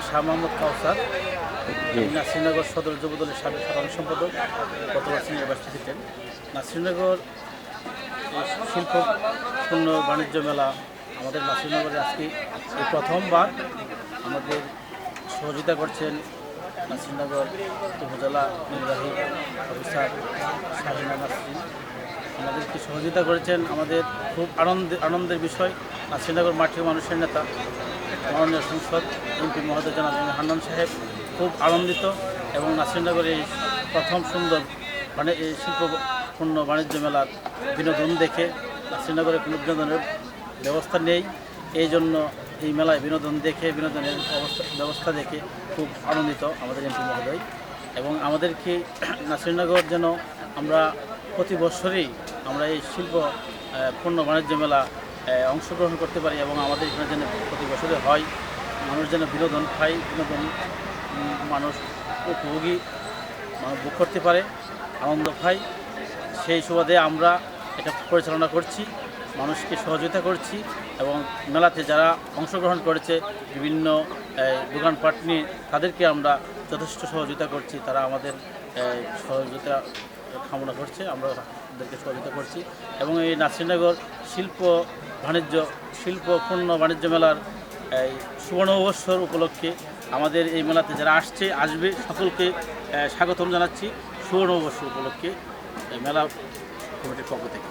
শাহ মোহাম্মদ কাউসার। নাসিরনগর সদর যুবদলের সাবেক সাধারণ সম্পাদক, গতবার সিনিয়র ভাইস প্রেসিডেন্ট। নাসিরনগর শিল্প পূর্ণ বাণিজ্য মেলা আমাদের নাসিরনগরে আজকে এই প্রথমবার আমাদের সহযোগিতা করছেন নাসিরনগর উপজেলা নির্বাহী অফিসার শাহিনা নাসরিন। আমাদেরকে সহযোগিতা করেছেন। আমাদের খুব আনন্দের বিষয়, নাসিরনগর মাটির মানুষের নেতা মাননীয় সংসদ এমপি মহোদয় জনাব হান্নান সাহেব খুব আনন্দিত এবং নাসিরনগরে এই প্রথম সুন্দর এই শিল্পপূর্ণ বাণিজ্য মেলার বিনোদন দেখে, নাসিরনগরে কোনো বিনোদনের ব্যবস্থা নেই, এই জন্য এই মেলায় বিনোদন দেখে, বিনোদনের ব্যবস্থা দেখে খুব আনন্দিত আমাদের এমপি মহোদয়। এবং আমাদেরকে নাসিরনগর যেন আমরা প্রতি বছরই আমরা এই শিল্প পূর্ণ বাণিজ্য মেলা অংশগ্রহণ করতে পারি এবং আমাদের এখানে যেন প্রতি বছরে হয়, মানুষ যেন বিনোদন পায়, বিনোদন মানুষ উপভোগী ভোগ করতে পারে, আনন্দ পায়, সেই সুবাদে আমরা এটা পরিচালনা করছি, মানুষকে সহযোগিতা করছি। এবং মেলাতে যারা অংশগ্রহণ করেছে বিভিন্ন দোকানপাট নিয়ে, তাদেরকে আমরা যথেষ্ট সহযোগিতা করছি, তারা আমাদের সহযোগিতা কামনা করছে, আমরা তাদেরকে সহযোগিতা করছি। এবং এই নাসিরনগর শিল্পপূর্ণ বাণিজ্য মেলার এই সুবর্ণ বৎসর উপলক্ষে আমাদের এই মেলাতে যারা আসবে সকলকে স্বাগতম জানাচ্ছি সুবর্ণ বৎসর উপলক্ষে মেলা কমিটির পক্ষ থেকে।